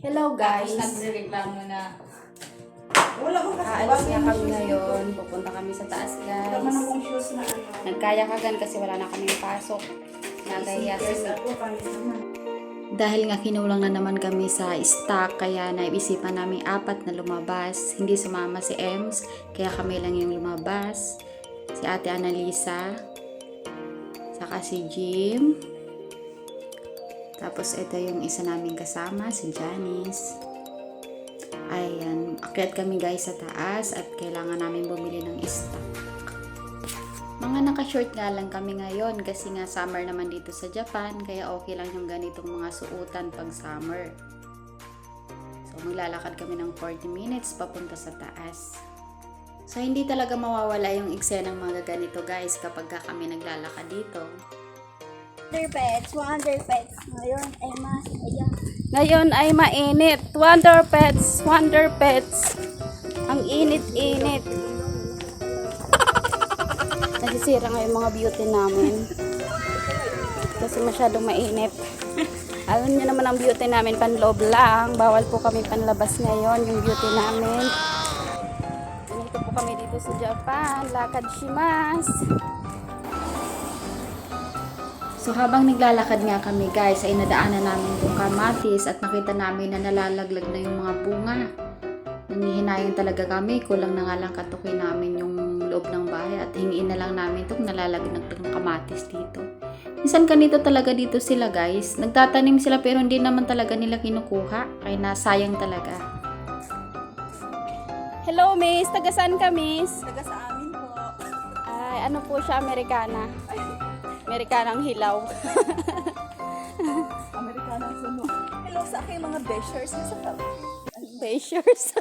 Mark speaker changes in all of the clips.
Speaker 1: Hello guys!
Speaker 2: Nagreklamo na.
Speaker 3: Wala mo kasi
Speaker 1: Aalis nga kami ngayon. Pupunta kami sa taas
Speaker 3: Wala man
Speaker 1: guys.
Speaker 3: akong shoes na ano.
Speaker 1: Nagkayakagan kasi wala na kaming pasok. Nagaya
Speaker 3: Sneakers
Speaker 1: sa
Speaker 3: ako, pangit naman.
Speaker 1: Dahil nga kinulang na naman kami sa stock, kaya naisipan namin apat na lumabas. Hindi sumama si Ems, kaya kami lang yung lumabas. Si Ate Annalisa, saka si Jim. Tapos ito yung isa naming kasama, si Janice. Ayan, akyat kami guys sa taas at kailangan namin bumili ng stock. Mga naka-short nga lang kami ngayon kasi nga summer naman dito sa Japan, kaya okay lang yung ganitong mga suotan pag summer. So maglalakad kami ng 40 minutes papunta sa taas. So hindi talaga mawawala yung eksenang mga ganito guys kapag kami naglalakad dito.
Speaker 4: Wonder Pets, Wonder Pets. Ngayon ay masaya.
Speaker 1: Ngayon ay mainit. Wonder Pets, Wonder Pets. Ang init-init. Nasisira nga yung mga beauty namin. Kasi masyadong mainit. Alam niyo naman ang beauty namin, panloob lang. Bawal po kami panlabas ngayon, yung beauty namin. Ganito po kami dito sa Japan. Lakad shimasu. So habang naglalakad nga kami guys, ay nadaanan namin itong kamatis at nakita namin na nalalaglag na yung mga bunga. Nangihinayang talaga kami, kulang na nga lang katukin namin yung loob ng bahay at hingiin na lang namin itong nalalaglag ng kamatis dito. Minsan ganito talaga dito sila guys, nagtatanim sila pero hindi naman talaga nila kinukuha, kaya nasayang talaga. Hello miss, taga saan ka miss?
Speaker 3: Taga sa amin po.
Speaker 1: Ay, ano po siya, Amerikana? Amerikanang hilaw.
Speaker 3: Amerikanang suno. Hello sa aking mga beshers na sa kami.
Speaker 1: Bashers.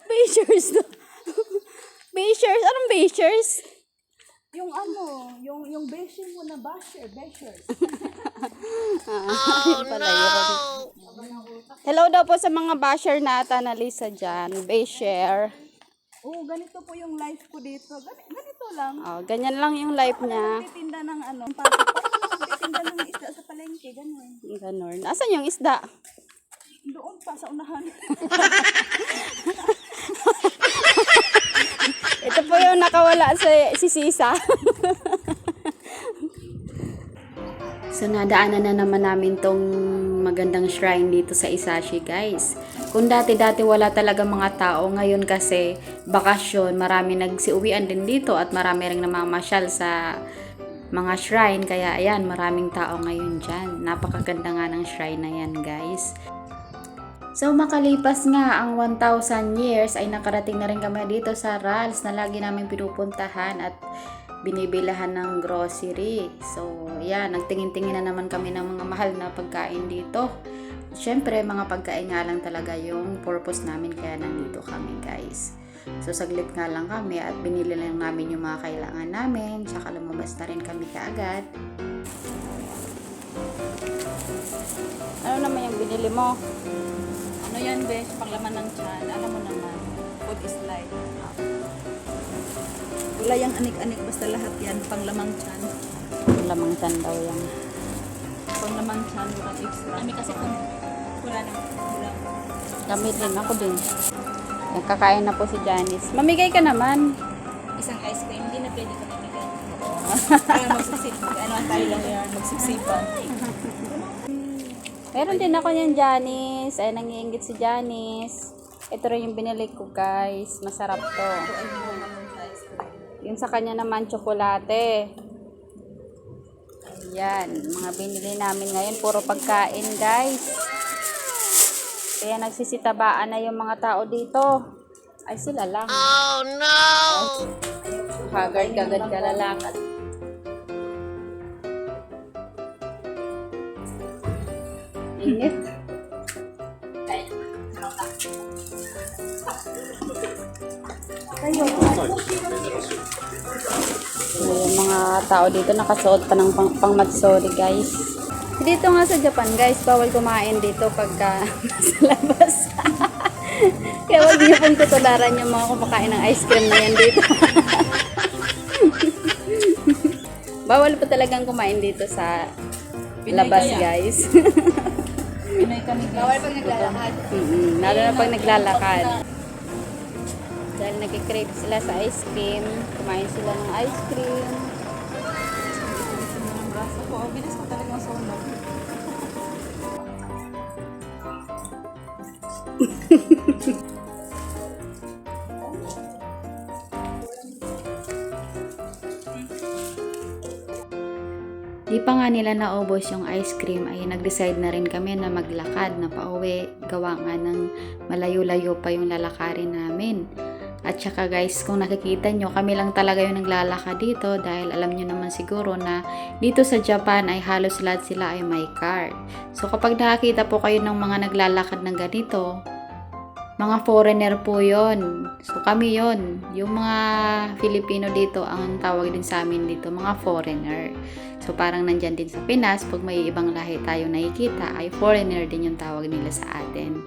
Speaker 1: Bashers. Bashers? Anong bashers?
Speaker 3: Yung ano, yung besher mo na beshers.
Speaker 1: Pala yun. Hello daw po sa mga basher na Annalisa dyan. Basher.
Speaker 3: Oh, ganito po yung life ko dito. Ganito lang.
Speaker 1: Oh, ganyan lang yung life niya.
Speaker 3: Titinda ng ano, titinda ng isda sa palengke, ganun.
Speaker 1: Ganon. Asan yung isda?
Speaker 3: Doon pa sa unahan.
Speaker 1: Ito po yung nakawala si Sisa. So nadaanan na naman namin tong magandang shrine dito sa Isashi guys. Kung dati-dati wala talaga mga tao, ngayon kasi bakasyon, marami nagsiuwian din dito at marami ring namamasyal sa mga shrine. Kaya ayan, maraming tao ngayon dyan. Napakaganda nga ng shrine na yan guys. So makalipas nga ang 1,000 years ay nakarating na rin kami dito sa Ralph's na lagi namin pinupuntahan at binibilahan ng grocery. So yan, nagtingin-tingin na naman kami ng mga mahal na pagkain dito. Siyempre, mga pagkain nga lang talaga yung purpose namin kaya nandito kami guys. So saglit nga lang kami at binili lang namin yung mga kailangan namin. Tsaka lumabas na rin kami kaagad. Ano naman yung binili mo?
Speaker 3: Ano yan, besh? Panglaman ng tiyan. Alam mo naman, food is life. Wala yung anik-anik, basta lahat yan, panglamang tiyan.
Speaker 1: Lamang tan daw yan.
Speaker 3: Panglamang tiyan, walang extra. Kami kasi kung wala na, wala.
Speaker 1: Kami din, ako din. Kakain na po si Janice. Mamigay ka naman.
Speaker 3: Isang ice cream, hindi na pwede ka mamigay. Magsuksipan. Ano tayo lang yan, magsuksipan.
Speaker 1: Meron din ako yan, Janice. Ay, nangiinggit si Janice. Ito rin yung binili ko, guys. Masarap to. Yung sa kanya naman, tsokolate. Ayan. Mga binili namin ngayon. Puro pagkain, guys. Kaya nagsisitabaan na yung mga tao dito. Ay, sila lang. Oh, no! Haggard-gagad ka lalakad. Init. So, yung mga tao dito nakasuot pa ng pang-matsori guys. Dito nga sa Japan guys, bawal kumain dito pagka nasa labas. Kaya huwag niyo pong tutularan yung mga kumakain ng ice cream na yan dito. Bawal pa talagang kumain dito sa labas guys.
Speaker 3: Pinoy kami guys.
Speaker 4: Bawal pag naglalakad.
Speaker 1: Lalo na pag naglalakad. Dahil nag-crave sila sa ice cream. Kumain sila ng ice cream.
Speaker 3: Ang braso ko. Oh, bilis ko talaga masunog.
Speaker 1: Di pa nga nila naubos yung ice cream ay nag-decide na rin kami na maglakad na pauwi. Gawa nga ng malayo-layo pa yung lalakarin namin. At saka guys, kung nakikita nyo, kami lang talaga yung naglalakad dito dahil alam nyo naman siguro na dito sa Japan ay halos lahat sila ay may car. So kapag nakakita po kayo ng mga naglalakad ng ganito, mga foreigner po yon. So kami yon. Yung mga Filipino dito ang tawag din sa amin dito, mga foreigner. So parang nandyan din sa Pinas, pag may ibang lahi tayo nakikita, ay foreigner din yung tawag nila sa atin.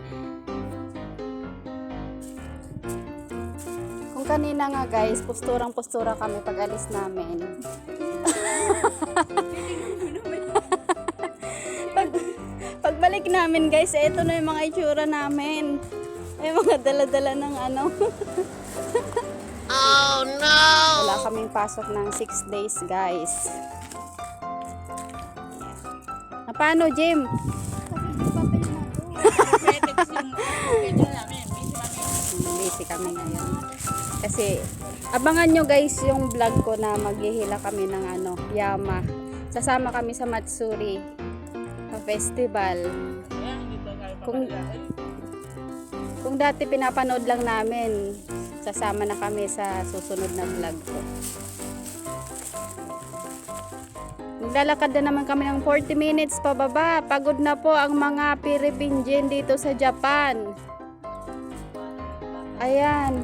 Speaker 1: Kung kanina nga guys, posturang-postura kami pag alis namin. Pagbalik namin guys, ito na yung mga itsura namin. Ay mga dala-dala ng ano. Oh no! Wala kaming pasok ng 6 days guys. Ah, paano Jim? Busy kami ngayon. Kasi abangan nyo guys yung vlog ko na maghihila kami ng ano, Yama. Sasama kami sa Matsuri festival. Kung dati pinapanood lang namin, sasama na kami sa susunod na vlog ko. Maglalakad na naman kami ng 40 minutes pababa. Pagod na po ang mga Pilipinjin dito sa Japan. Ayan.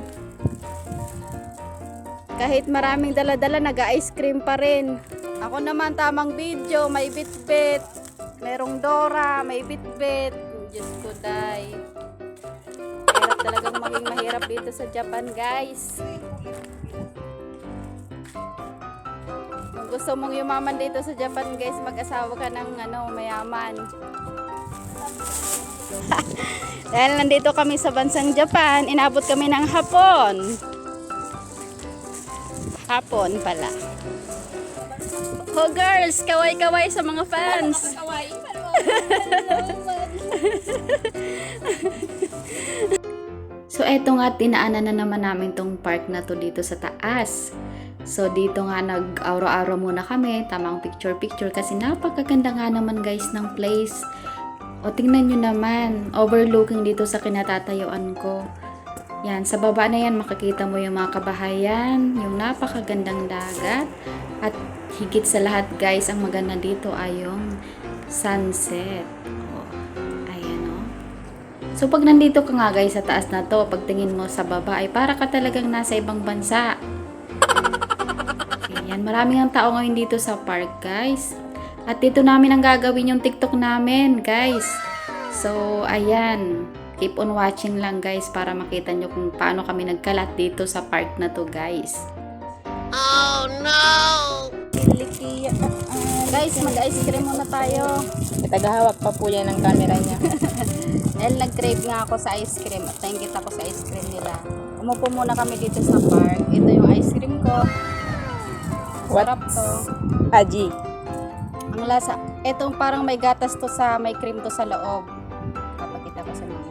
Speaker 1: Kahit maraming dala-dala, nag-ice cream pa rin. Ako naman tamang video, may bit-bit. Merong Dora, may bit-bit. Diyos ko, day. Hirap talagang maging mahirap dito sa Japan, guys. Kung gusto mong yumaman dito sa Japan, guys, mag-asawa ka ng mayaman. Dahil nandito kami sa bansang Japan, inabot kami ng hapon. Hapon pala. Oh girls, kaway-kaway sa mga fans.
Speaker 3: Kawaii pa
Speaker 1: So eto nga, tinaanan na naman namin tong park na to dito sa taas. So dito nga nag-araw-araw muna kami, tamang picture-picture kasi napakaganda nga naman guys ng place. O tingnan nyo naman, overlooking dito sa kinatatayuan ko. Yan, sa baba na yan makikita mo yung mga kabahayan, yung napakagandang dagat. At higit sa lahat guys, ang maganda dito ay yung sunset. So pag nandito ka nga guys sa taas na to, pagtingin mo sa baba ay para ka talagang nasa ibang bansa. Ayan, maraming ang tao ngayon dito sa park guys. At dito namin ang gagawin yung TikTok namin guys. So ayan, keep on watching lang guys para makita nyo kung paano kami nagkalat dito sa park na to guys. Oh no! Guys, mag-ice cream muna tayo.
Speaker 3: Tagahawak pa po yan ng camera niya.
Speaker 1: Dahil nag-crave nga ako sa ice cream at nakikita ko sa ice cream nila. Umupo muna kami dito sa park. Ito yung ice cream ko. Sarap to.
Speaker 3: Aji.
Speaker 1: Ang lasa, etong parang may gatas to sa, may cream to sa loob. Kapakita ko sa mga.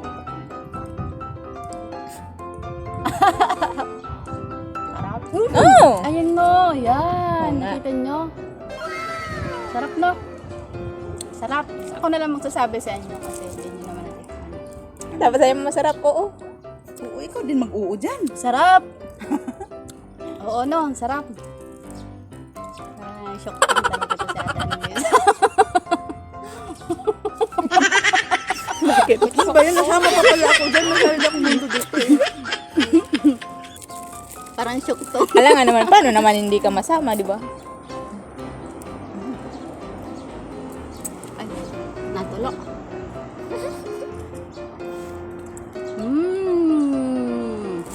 Speaker 1: Sarap.
Speaker 3: Oh!
Speaker 1: Ayan mo, yan.
Speaker 3: Oo nga.
Speaker 1: Nakita nyo? Sarap no? Sarap. Ako na lang magsasabi sa inyo kasi hindi nyo naman natin.
Speaker 3: Dapat sa'yo masarap, oo. Oo, ikaw din mag-oo dyan.
Speaker 1: Sarap! Oo no, sarap. Ay, shock din talaga to sa atin.
Speaker 3: Bakit? Ano ba yun? Nasama pa pala ako dyan. Nasarili ako mundo dito.
Speaker 1: Parang shock to.
Speaker 3: Alam nga naman, paano naman hindi ka masama, di ba?
Speaker 1: Ay, natulok.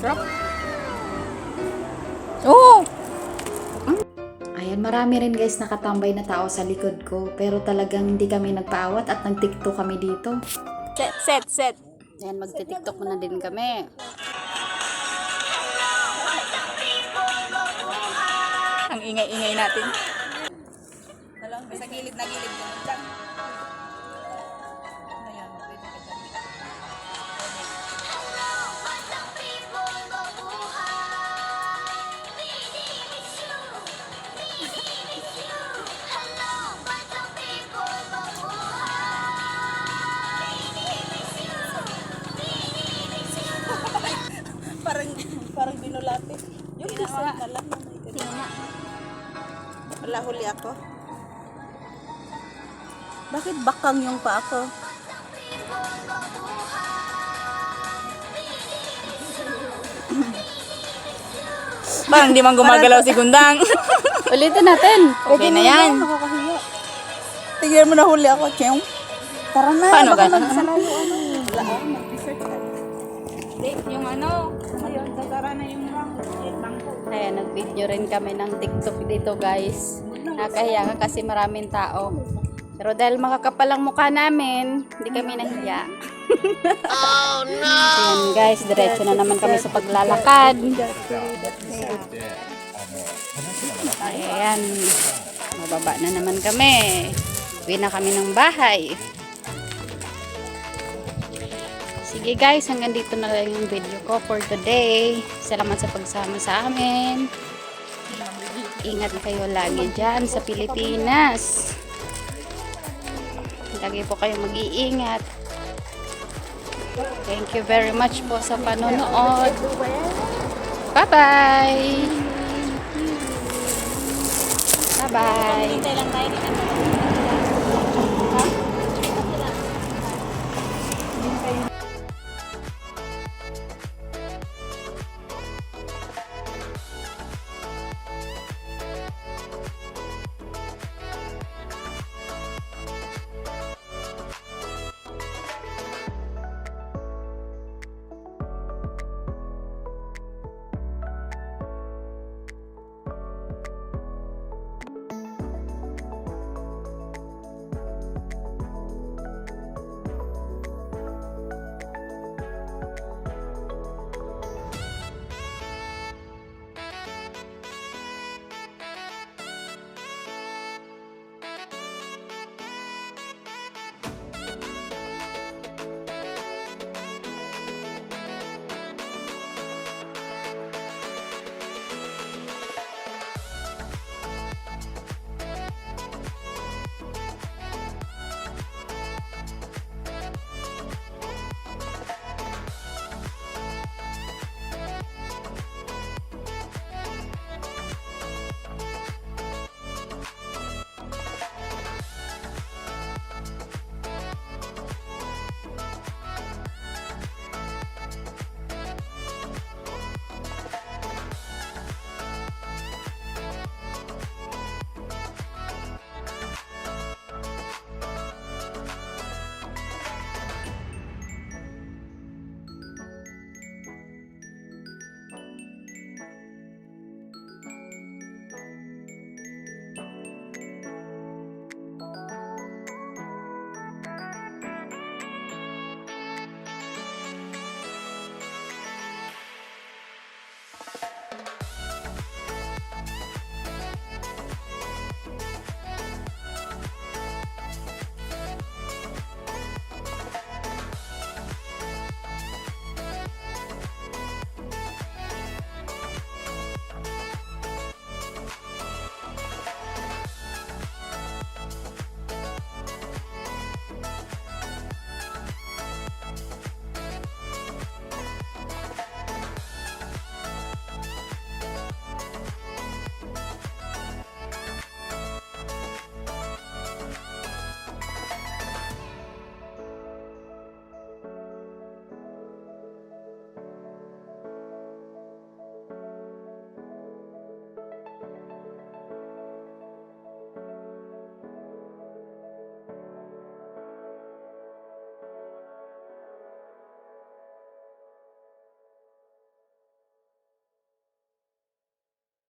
Speaker 1: Sarap.
Speaker 3: Oo!
Speaker 1: Ayan, Marami rin guys nakatambay na tao sa likod ko. Pero talagang hindi kami nagpaawat at nag-tiktok kami dito.
Speaker 3: Set.
Speaker 1: Ayan, magti-tiktok muna din kami.
Speaker 3: Ang ingay-ingay natin. Sa gilid na gilid. Diyan. Ayan, pwede ka dyan. parang binulate. Yung isa na lang. Wala, huli ako. Bakit bakang yung pa ako? Parang di man gumagalaw si Gundang.
Speaker 1: Ulitin natin.
Speaker 3: Okay na yan.
Speaker 4: Nakakahiya.
Speaker 3: Tignan mo na huli ako, Cheng.
Speaker 4: Tara na.
Speaker 3: Paano
Speaker 4: baka
Speaker 3: ka?
Speaker 4: magsalayo ano.
Speaker 3: Wala, mag-research ka. Hindi, yung ano, ayun, tatara na yung bangko.
Speaker 1: Ayan, nag-video rin kami ng TikTok dito guys. Nakahiya nga kasi maraming tao. Pero dahil makakapal ang mukha namin, hindi kami nahiya. Oh no! Ayan guys, diretso na naman kami sa paglalakad. Ayan, mababa na naman kami. Uwi na kami ng bahay. Sige guys, hanggang dito na lang yung video ko for today. Salamat sa pagsama sa amin. Ingat kayo lagi dyan sa Pilipinas. Lagi po kayo mag-iingat. Thank you very much po sa panonood. Bye-bye! Bye-bye!
Speaker 3: Hintay lang tayo.